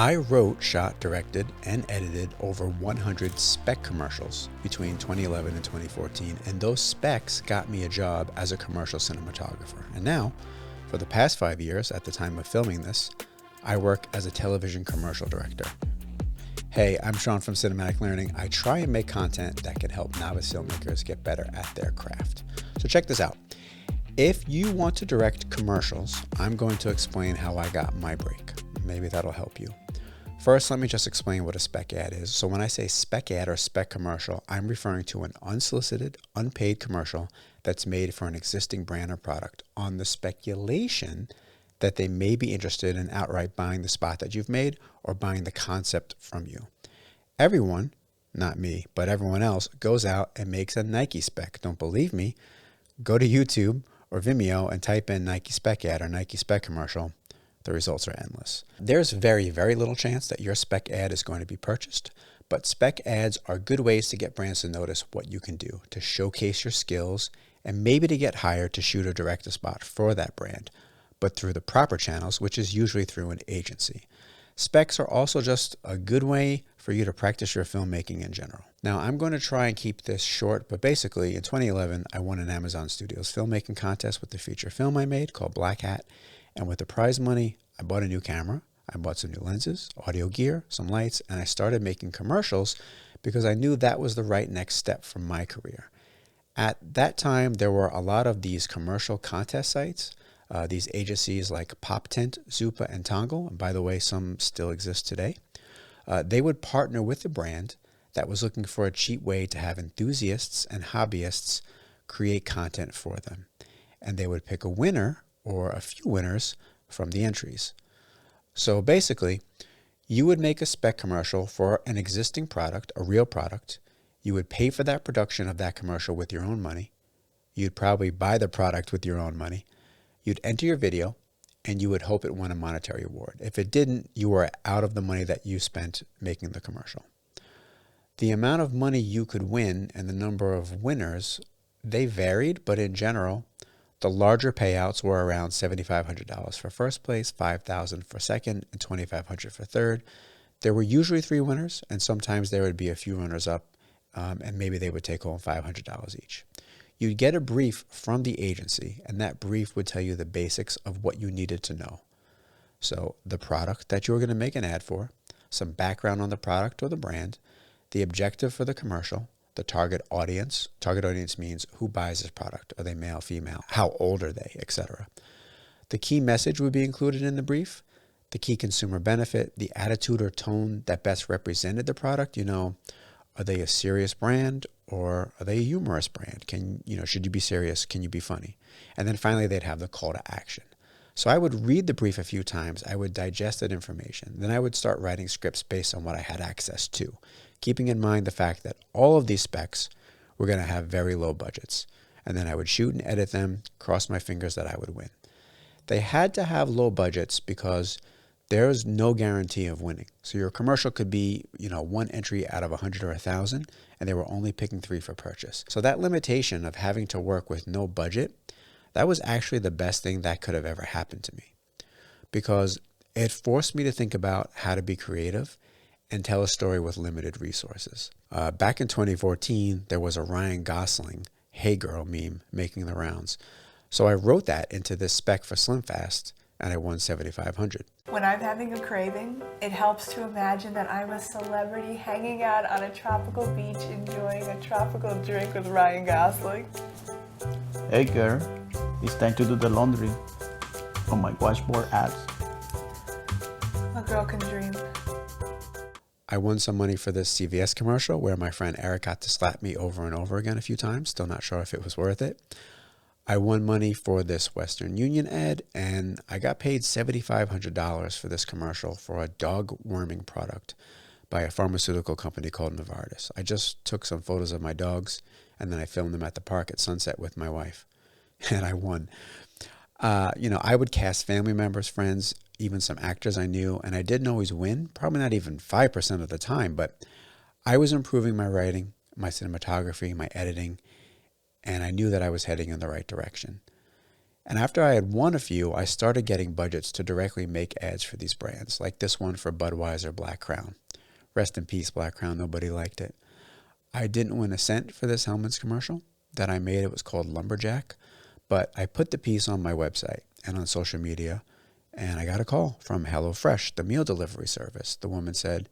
I wrote, shot, directed, and edited over 100 spec commercials between 2011 and 2014, and those specs got me a job as a commercial cinematographer. And now, for the past 5 years, at the time of filming this, I work as a television commercial director. Hey, I'm Sean from Cinematic Learning. I try and make content that can help novice filmmakers get better at their craft. So check this out. If you want to direct commercials, I'm going to explain how I got my break. Maybe that'll help you. First, let me just explain what a spec ad is. So when I say spec ad or spec commercial, I'm referring to an unsolicited, unpaid commercial that's made for an existing brand or product on the speculation that they may be interested in outright buying the spot that you've made or buying the concept from you. Everyone, not me, but everyone else goes out and makes a Nike spec. Don't believe me? Go to YouTube or Vimeo and type in Nike spec ad or Nike spec commercial. The results are endless. There's very, very little chance that your spec ad is going to be purchased, but spec ads are good ways to get brands to notice what you can do, to showcase your skills, and maybe to get hired to shoot or direct a spot for that brand, but through the proper channels, which is usually through an agency. Specs are also just a good way for you to practice your filmmaking in general. Now, I'm going to try and keep this short, but basically in 2011, I won an Amazon Studios filmmaking contest with the feature film I made called Black Hat. And with the prize money, I bought a new camera, I bought some new lenses, audio gear, some lights, and I started making commercials because I knew that was the right next step for my career. At that time, there were a lot of these commercial contest sites, these agencies like Pop Tent, Zupa, and Tongle, and by the way, some still exist today. They would partner with the brand that was looking for a cheap way to have enthusiasts and hobbyists create content for them. And they would pick a winner or a few winners from the entries. So basically, you would make a spec commercial for an existing product, a real product. You would pay for that production of that commercial with your own money. You'd probably buy the product with your own money. You'd enter your video, and you would hope it won a monetary award. If it didn't, you were out of the money that you spent making the commercial. The amount of money you could win and the number of winners, they varied, but in general, the larger payouts were around $7,500 for first place, $5,000 for second, and $2,500 for third. There were usually 3 winners, and sometimes there would be a few runners up, and maybe they would take home $500 each. You'd get a brief from the agency, and that brief would tell you the basics of what you needed to know. So the product that you were going to make an ad for, some background on the product or the brand, the objective for the commercial, the target audience. Target audience means who buys this product. Are they male, female? How old are they, etc. The key message would be included in the brief, the key consumer benefit, the attitude or tone that best represented the product. Are they a serious brand or are they a humorous brand? Should you be serious? Can you be funny? And then finally, they'd have the call to action. So I would read the brief a few times. I would digest that information. Then I would start writing scripts based on what I had access to, keeping in mind the fact that all of these specs were going to have very low budgets. And then I would shoot and edit them, cross my fingers that I would win. They had to have low budgets because there's no guarantee of winning. So your commercial could be, 1 entry out of 100 or 1,000, and they were only picking 3 for purchase. So that limitation of having to work with no budget, that was actually the best thing that could have ever happened to me, because it forced me to think about how to be creative and tell a story with limited resources. Back in 2014, there was a Ryan Gosling "Hey Girl" meme making the rounds. So I wrote that into this spec for Slim Fast, and I won $7,500. When I'm having a craving, it helps to imagine that I'm a celebrity hanging out on a tropical beach enjoying a tropical drink with Ryan Gosling. Hey girl, it's time to do the laundry on my washboard ads. A girl can dream. I won some money for this CVS commercial where my friend Eric got to slap me over and over again a few times. Still not sure if it was worth it. I won money for this Western Union ad, and I got paid $7,500 for this commercial for a dog worming product by a pharmaceutical company called Novartis. I just took some photos of my dogs, and then I filmed them at the park at sunset with my wife, and I won. I would cast family members, friends, even some actors I knew, and I didn't always win, probably not even 5% of the time, but I was improving my writing, my cinematography, my editing, and I knew that I was heading in the right direction. And after I had won a few, I started getting budgets to directly make ads for these brands, like this one for Budweiser Black Crown. Rest in peace, Black Crown. Nobody liked it. I didn't win a cent for this Hellman's commercial that I made. It was called Lumberjack. But I put the piece on my website and on social media, and I got a call from HelloFresh, the meal delivery service. The woman said,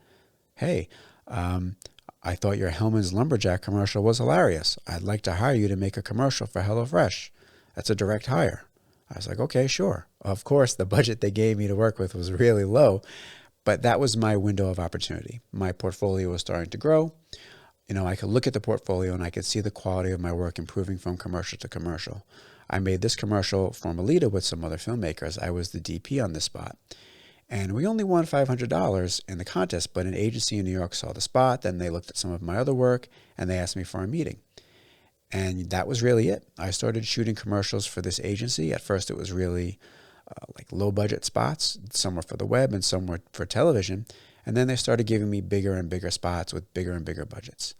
"Hey, I thought your Hellman's Lumberjack commercial was hilarious. I'd like to hire you to make a commercial for HelloFresh. That's a direct hire." I was like, okay, sure. Of course, the budget they gave me to work with was really low, but that was my window of opportunity. My portfolio was starting to grow. I could look at the portfolio and I could see the quality of my work improving from commercial to commercial. I made this commercial for Melita with some other filmmakers. I was the DP on this spot. And we only won $500 in the contest, but an agency in New York saw the spot. Then they looked at some of my other work and they asked me for a meeting. And that was really it. I started shooting commercials for this agency. At first, it was really like low budget spots. Some were for the web and some were for television. And then they started giving me bigger and bigger spots with bigger and bigger budgets.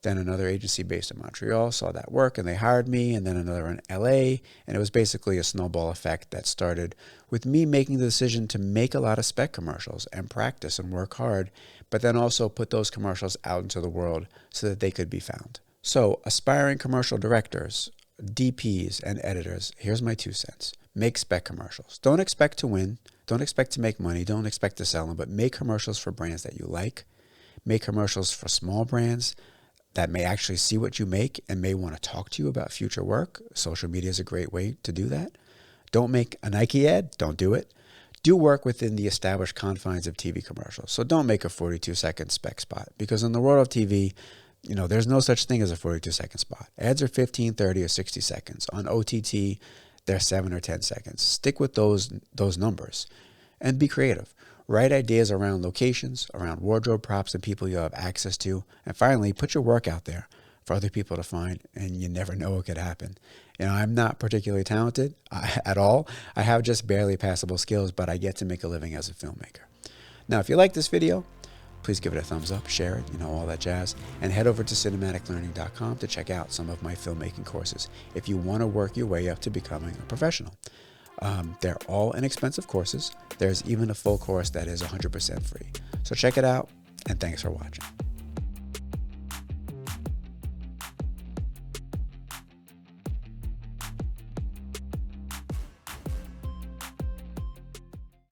Then another agency based in Montreal saw that work and they hired me, and then another in LA. And it was basically a snowball effect that started with me making the decision to make a lot of spec commercials and practice and work hard, but then also put those commercials out into the world so that they could be found. So aspiring commercial directors, DPs, and editors, here's my 2 cents. Make spec commercials. Don't expect to win. Don't expect to make money. Don't expect to sell them, but make commercials for brands that you like. Make commercials for small brands that may actually see what you make and may want to talk to you about future work. Social media is a great way to do that. Don't make a Nike ad. Don't do it. Do work within the established confines of TV commercials. So don't make a 42-second spec spot, because in the world of TV, there's no such thing as a 42-second spot. Ads are 15, 30, or 60 seconds. On OTT, they're 7 or 10 seconds. Stick with those numbers and be creative. Write ideas around locations, around wardrobe props and people you have access to. And finally, put your work out there for other people to find, and you never know what could happen. I'm not particularly talented at all. I have just barely passable skills, but I get to make a living as a filmmaker. Now, if you like this video, please give it a thumbs up, share it, all that jazz, and head over to cinematiclearning.com to check out some of my filmmaking courses if you want to work your way up to becoming a professional. They're all inexpensive courses. There's even a full course that is 100% free. So check it out, and thanks for watching.